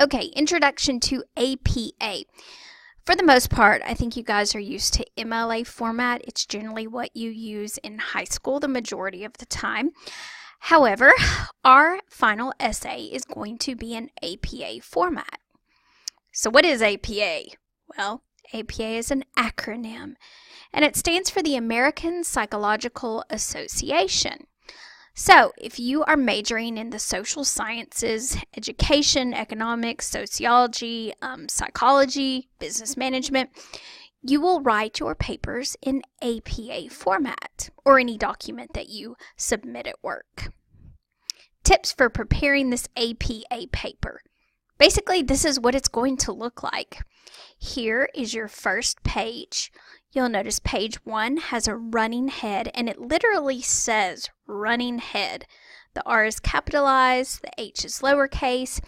Okay, introduction to APA. For the most part, I think you guys are used to MLA format. It's generally what you use in high school the majority of the time. However, our final essay is going to be in APA format. So what is APA? Well, APA is an acronym, and it stands for the American Psychological Association. So, if you are majoring in the social sciences, education, economics, sociology, psychology, business management, you will write your papers in APA format or any document that you submit at work. Tips for preparing this APA paper. Basically, this is what it's going to look like. Here is your first page. You'll notice page 1 has a running head, and it literally says running head. The R is capitalized, the H is lowercase,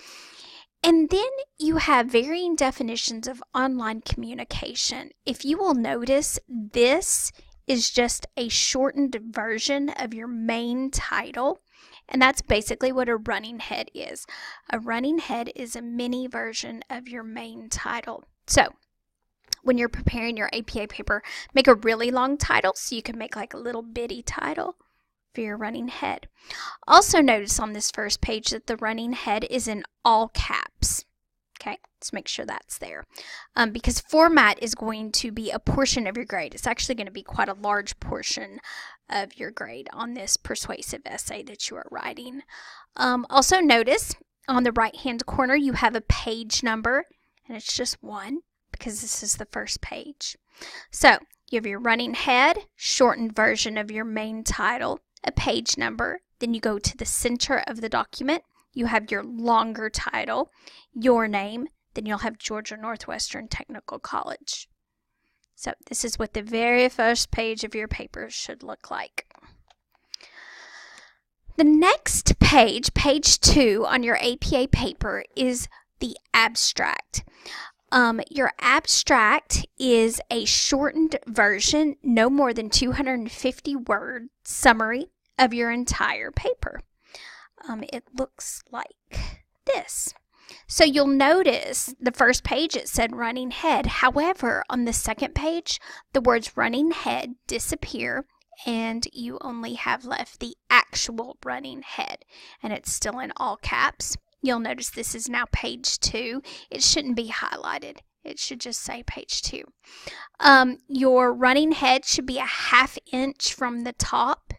and then you have varying definitions of online communication. If you will notice, this is just a shortened version of your main title, and that's basically what a running head is. A running head is a mini version of your main title. So, when you're preparing your APA paper, make a really long title so you can make like a little bitty title for your running head. Also notice on this first page that the running head is in all caps. Okay, let's make sure that's there. Because format is going to be a portion of your grade. It's actually going to be quite a large portion of your grade on this persuasive essay that you are writing. Also notice on the right-hand corner you have a page number, and it's just 1. Because this is the first page. So you have your running head, shortened version of your main title, a page number, then you go to the center of the document, you have your longer title, your name, then you'll have Georgia Northwestern Technical College. So this is what the very first page of your paper should look like. The next page, page 2 on your APA paper, is the abstract. Your abstract is a shortened version, no more than 250 word summary of your entire paper. It looks like this. So you'll notice the first page it said running head. However, on the second page, the words running head disappear and you only have left the actual running head, and it's still in all caps. You'll notice this is now page 2. It shouldn't be highlighted. It should just say page 2. Your running head should be a 1/2 inch from the top,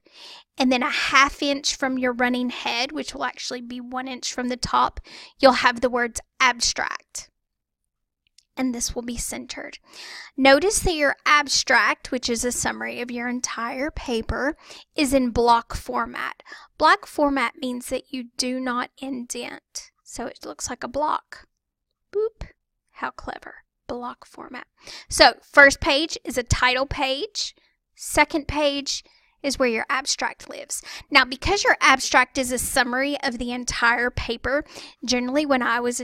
and then a 1/2 inch from your running head, which will actually be 1 inch from the top. You'll have the words abstract, and this will be centered. Notice that your abstract, which is a summary of your entire paper, is in block format. Block format means that you do not indent, so it looks like a block. Boop. How clever. Block format. So, first page is a title page. Second page is where your abstract lives. Now, because your abstract is a summary of the entire paper, generally when I was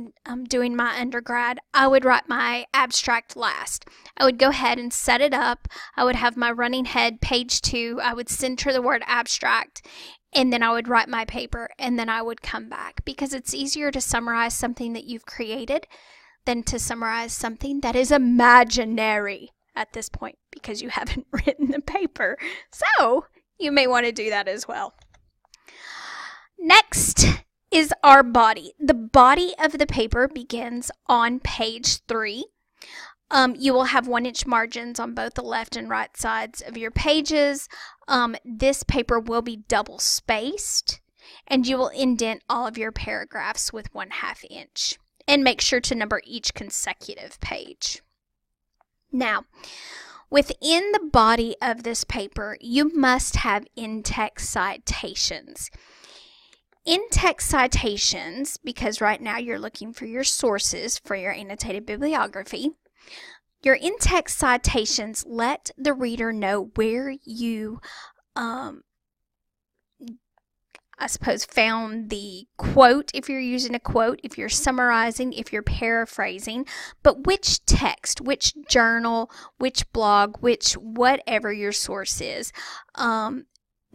doing my undergrad, I would write my abstract last. I would go ahead and set it up. I would have my running head, page 2. I would center the word abstract, and then I would write my paper, and then I would come back, because it's easier to summarize something that you've created than to summarize something that is imaginary at this point, because you haven't written the paper. So you may want to do that as well. Next is our body. The body of the paper begins on page 3. You will have 1 inch margins on both the left and right sides of your pages. This paper will be double spaced, and you will indent all of your paragraphs with 1/2 inch. And make sure to number each consecutive page. Now, within the body of this paper, you must have in-text citations. In-text citations, because right now you're looking for your sources for your annotated bibliography, your in-text citations let the reader know where you found the quote, if you're using a quote, if you're summarizing, if you're paraphrasing, but which text, which journal, which blog, which whatever your source is,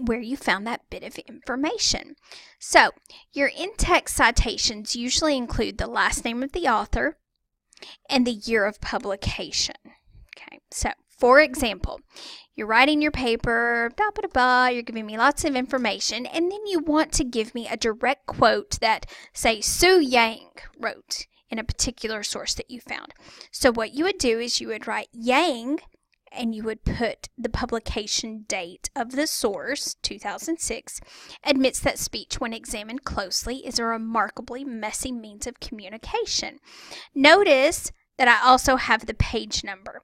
where you found that bit of information. So your in-text citations usually include the last name of the author and the year of publication. Okay, so for example, you're writing your paper, you're giving me lots of information, and then you want to give me a direct quote that, say, Sue Yang wrote in a particular source that you found. So what you would do is you would write Yang, and you would put the publication date of the source, 2006, admits that speech, when examined closely, is a remarkably messy means of communication. Notice that I also have the page number.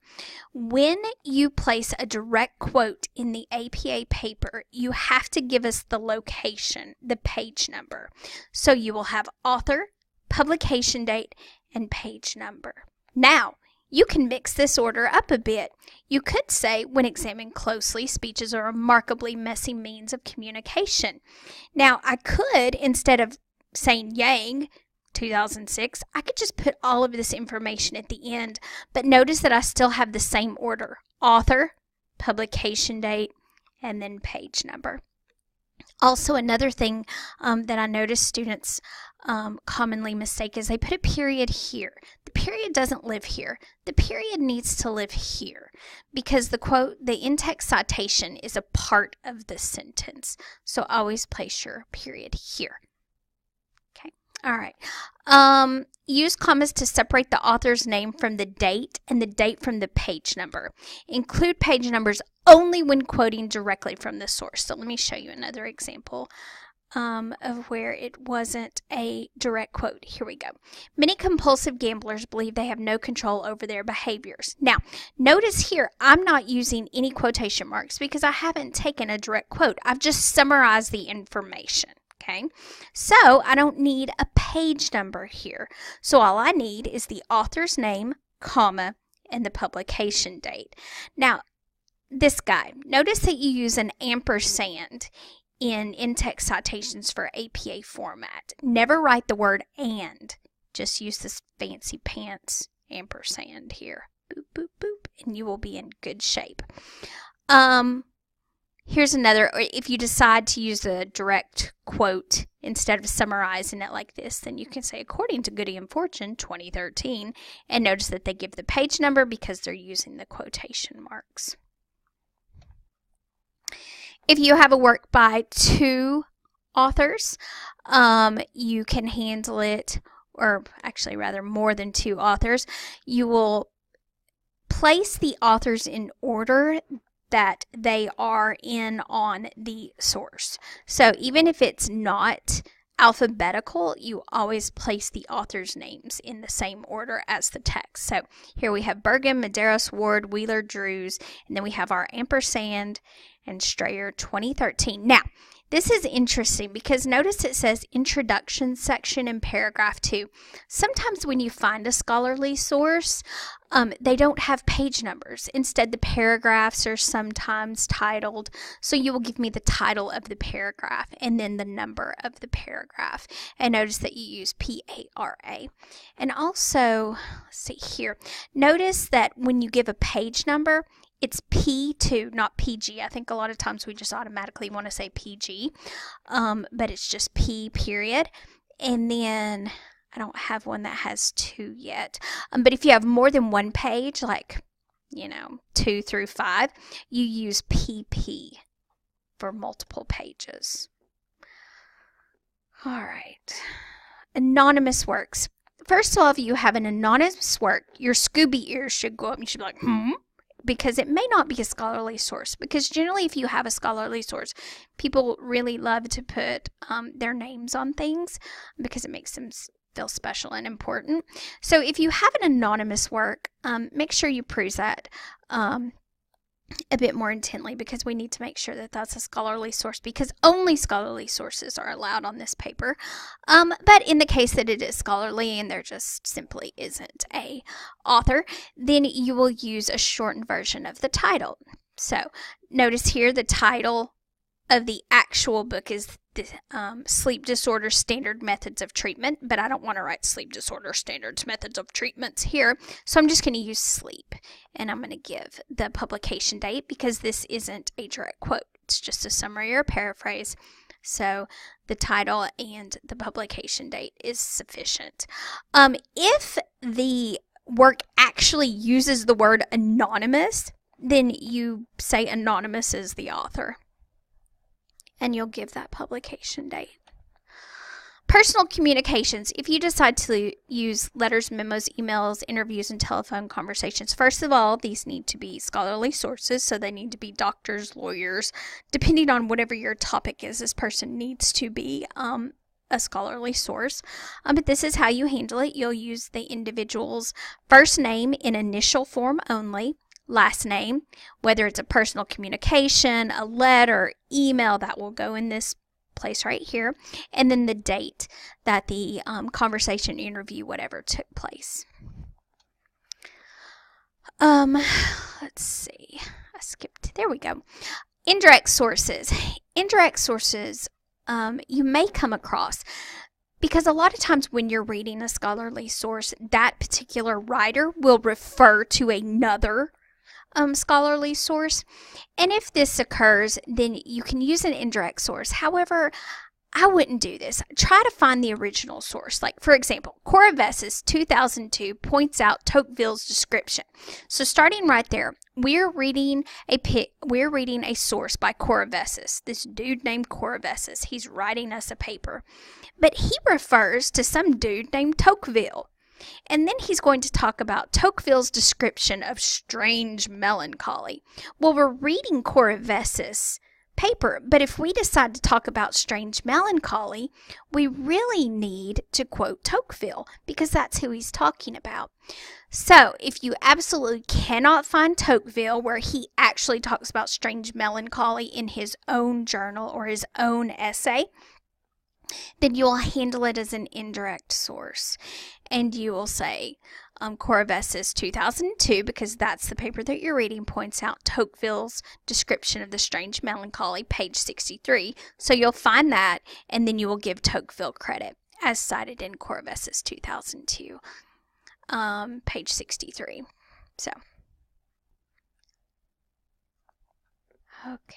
When you place a direct quote in the APA paper, you have to give us the location, the page number. So you will have author, publication date, and page number. Now, you can mix this order up a bit. You could say, when examined closely, speech is a remarkably messy means of communication. Now, I could, instead of saying Yang, 2006, I could just put all of this information at the end, but notice that I still have the same order: author, publication date, and then page number. Also, another thing that I notice students commonly mistake is they put a period here. The period doesn't live here. The period needs to live here because the quote, the in-text citation, is a part of the sentence. So always place your period here. Okay, all right. Use commas to separate the author's name from the date and the date from the page number. Include page numbers only when quoting directly from the source. So let me show you another example of where it wasn't a direct quote. Here we go. Many compulsive gamblers believe they have no control over their behaviors. Now, notice here, I'm not using any quotation marks because I haven't taken a direct quote. I've just summarized the information. Okay, so I don't need a page number here. So all I need is the author's name, comma, and the publication date. Now, this guy, notice that you use an ampersand in in-text citations for APA format. Never write the word and. Just use this fancy pants ampersand here. Boop, boop, boop, and you will be in good shape. Here's another, if you decide to use a direct quote instead of summarizing it like this, then you can say, according to Goody and Fortune, 2013, and notice that they give the page number because they're using the quotation marks. If you have a work by two authors, you can handle it, or actually rather more than two authors. You will place the authors in order that they are in on the source. So even if it's not alphabetical, you always place the author's names in the same order as the text. So here we have Bergen, Medeiros, Ward, Wheeler, Drews, and then we have our ampersand and Strayer 2013. Now, this is interesting because notice it says introduction section in paragraph 2. Sometimes when you find a scholarly source, they don't have page numbers. Instead, the paragraphs are sometimes titled. So you will give me the title of the paragraph and then the number of the paragraph. And notice that you use PARA. And also, let's see here. Notice that when you give a page number, it's P2, not PG. I think a lot of times we just automatically want to say PG, but it's just P period. And then I don't have one that has 2 yet. But if you have more than one page, like, 2 through 5, you use PP for multiple pages. All right. Anonymous works. First of all, if you have an anonymous work, your Scooby ears should go up. You should be like, because it may not be a scholarly source. Because generally, if you have a scholarly source, people really love to put their names on things because it makes them feel special and important. So if you have an anonymous work, make sure you peruse that a bit more intently because we need to make sure that that's a scholarly source because only scholarly sources are allowed on this paper. But in the case that it is scholarly and there just simply isn't a author, then you will use a shortened version of the title. So notice here the title of the actual book is the Sleep Disorder Standard Methods of Treatment, but I don't want to write Sleep Disorder Standards Methods of Treatments here, so I'm just going to use sleep, and I'm going to give the publication date because this isn't a direct quote. It's just a summary or paraphrase. So the title and the publication date is sufficient. If the work actually uses the word anonymous, then you say anonymous is the author, and you'll give that publication date. Personal communications. If you decide to use letters, memos, emails, interviews, and telephone conversations, first of all, these need to be scholarly sources, so they need to be doctors, lawyers. Depending on whatever your topic is, this person needs to be a scholarly source. But this is how you handle it. You'll use the individual's first name in initial form only, last name, whether it's a personal communication, a letter, email, that will go in this place right here, and then the date that the conversation, interview, whatever took place. Let's see. I skipped. There we go. Indirect sources. Indirect sources you may come across because a lot of times when you're reading a scholarly source, that particular writer will refer to another scholarly source, and if this occurs, then you can use an indirect source. However, I wouldn't do this. Try to find the original source. Like, for example, Coravessis 2002 points out Tocqueville's description. So starting right there, we're reading a source by Coravessis. This dude named Coravessis. He's writing us a paper, but he refers to some dude named Tocqueville. And then he's going to talk about Tocqueville's description of strange melancholy. Well, we're reading Coravessis' paper, but if we decide to talk about strange melancholy, we really need to quote Tocqueville because that's who he's talking about. So if you absolutely cannot find Tocqueville where he actually talks about strange melancholy in his own journal or his own essay, then you will handle it as an indirect source. And you will say, Coravessis 2002, because that's the paper that you're reading, points out Tocqueville's description of the strange melancholy, page 63. So you'll find that, and then you will give Tocqueville credit, as cited in Coravessis 2002, page 63. So, okay.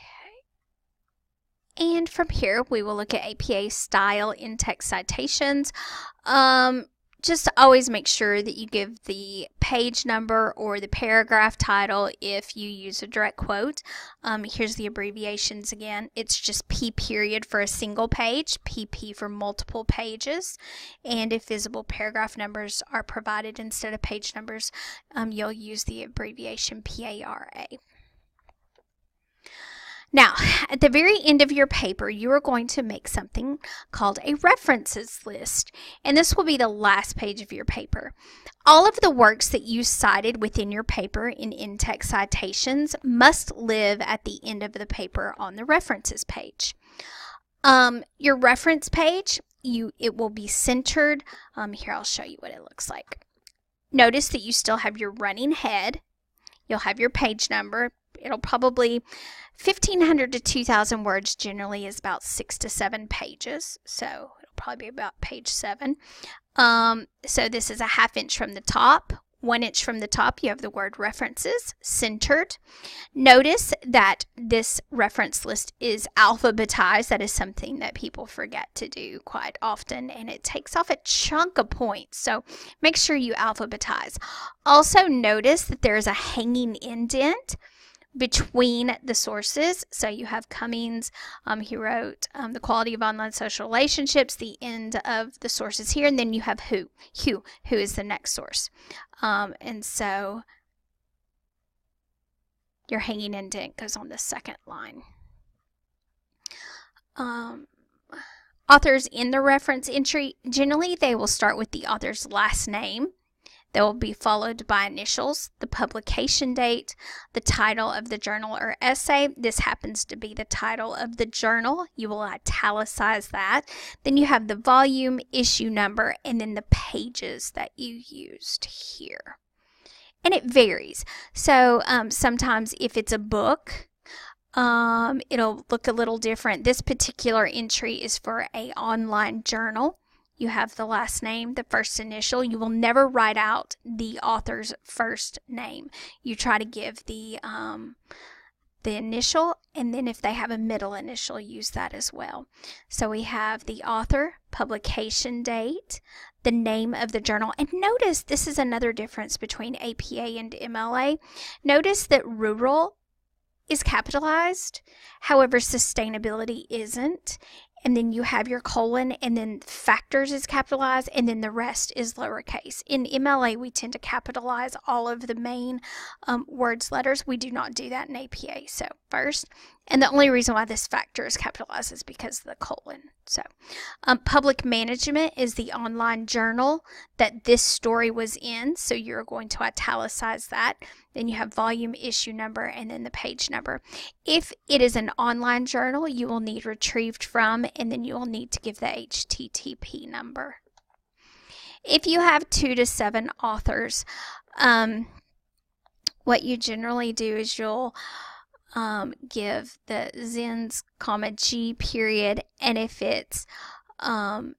And from here, we will look at APA style in-text citations. Just always make sure that you give the page number or the paragraph title if you use a direct quote. Here's the abbreviations again. It's just P period for a single page, PP for multiple pages, and if visible paragraph numbers are provided instead of page numbers, you'll use the abbreviation PARA. Now, at the very end of your paper, you are going to make something called a references list, and this will be the last page of your paper. All of the works that you cited within your paper in in-text citations must live at the end of the paper on the references page. Your reference page, it will be centered. Here, I'll show you what it looks like. Notice that you still have your running head. You'll have your page number. It'll probably 1,500 to 2,000 words generally is about 6 to 7 pages. So it'll probably be about page 7. So this is a 1/2 inch from the top. 1 inch from the top, you have the word references centered. Notice that this reference list is alphabetized. That is something that people forget to do quite often, and it takes off a chunk of points. So make sure you alphabetize. Also notice that there is a hanging indent between the sources. So you have Cummings, he wrote The Quality of Online Social Relationships, the end of the sources here, and then you have Hugh, who is the next source. And so your hanging indent goes on the second line. Authors in the reference entry, generally they will start with the author's last name. They will be followed by initials, the publication date, the title of the journal or essay. This happens to be the title of the journal. You will italicize that. Then you have the volume, issue number, and then the pages that you used here. And it varies. So sometimes if it's a book, it'll look a little different. This particular entry is for an online journal. You have the last name, the first initial. You will never write out the author's first name. You try to give the the initial, and then if they have a middle initial, use that as well. So we have the author, publication date, the name of the journal. And notice this is another difference between APA and MLA. Notice that rural is capitalized, however sustainability isn't. And then you have your colon, and then factors is capitalized, and then the rest is lowercase. In MLA, we tend to capitalize all of the main words, letters. We do not do that in APA. So first, and the only reason why this factor is capitalized is because of the colon. So public management is the online journal that this story was in. So you're going to italicize that. Then you have volume, issue number, and then the page number. If it is an online journal, you will need retrieved from, and then you will need to give the HTTP number. If you have 2 to 7 authors, what you generally do is you'll give the Zins, G period, and if it's, I'm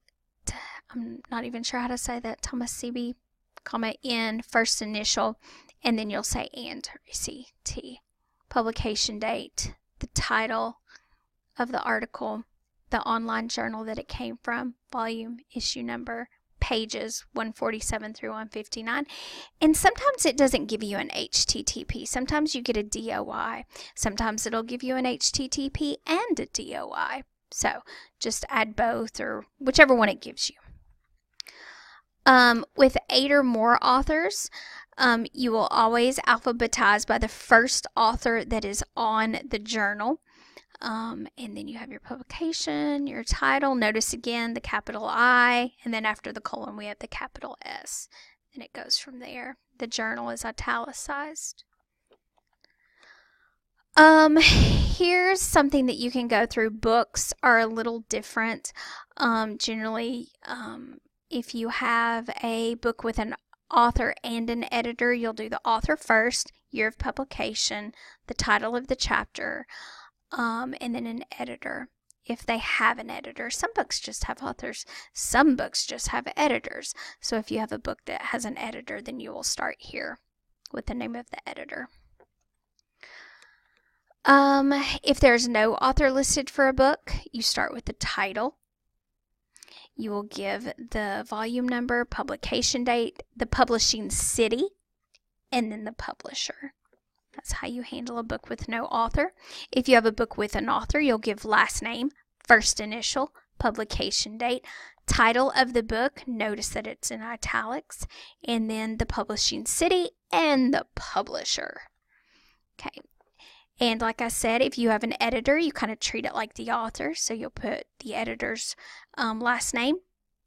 not even sure how to say that, Thomas CB, N, first initial, and then you'll say and receipt, publication date, the title of the article, the online journal that it came from, volume, issue number, pages 147 through 159. And sometimes it doesn't give you an HTTP. Sometimes you get a DOI. Sometimes it'll give you an HTTP and a DOI. So just add both or whichever one it gives you. With 8 or more authors, you will always alphabetize by the first author that is on the journal. And then you have your publication, your title. Notice again the capital I, and then after the colon we have the capital S. And it goes from there. The journal is italicized. Here's something that you can go through. Books are a little different. Generally, if you have a book with an author and an editor, you'll do the author first, year of publication, the title of the chapter, and then an editor if they have an editor. Some books just have authors. Some books just have editors. So if you have a book that has an editor, then you will start here with the name of the editor. If there's no author listed for a book, you start with the title. You will give the volume number, publication date, the publishing city, and then the publisher. That's how you handle a book with no author. If you have a book with an author, you'll give last name, first initial, publication date, title of the book, notice that it's in italics, and then the publishing city and the publisher. Okay. And like I said, if you have an editor, you kind of treat it like the author. So you'll put the editor's last name,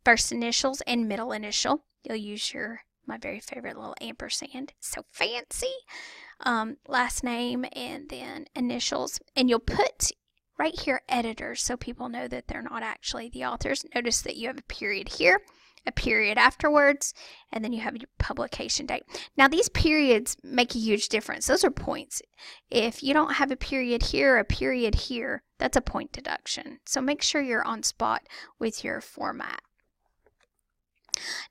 first initials, and middle initial. You'll use my very favorite little ampersand. It's so fancy. Last name and then initials. And you'll put right here editors so people know that they're not actually the authors. Notice that you have a period here, a period afterwards, and then you have your publication date. Now these periods make a huge difference. Those are points. If you don't have a period here, that's a point deduction. So make sure you're on spot with your format.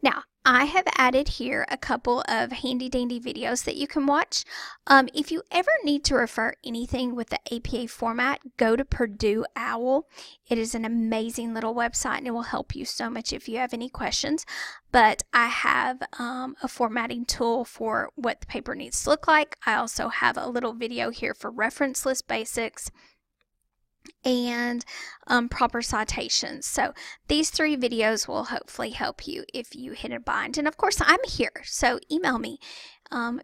Now, I have added here a couple of handy dandy videos that you can watch. If you ever need to refer anything with the APA format, go to Purdue OWL. It is an amazing little website and it will help you so much if you have any questions. But I have a formatting tool for what the paper needs to look like. I also have a little video here for reference list basics and proper citations. So these 3 videos will hopefully help you if you hit a bind. And of course I'm here, so email me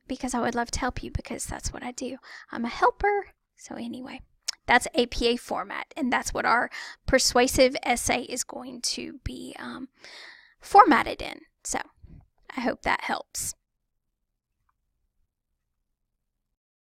because I would love to help you because that's what I do. I'm a helper. So anyway, that's APA format, and that's what our persuasive essay is going to be formatted in. So I hope that helps.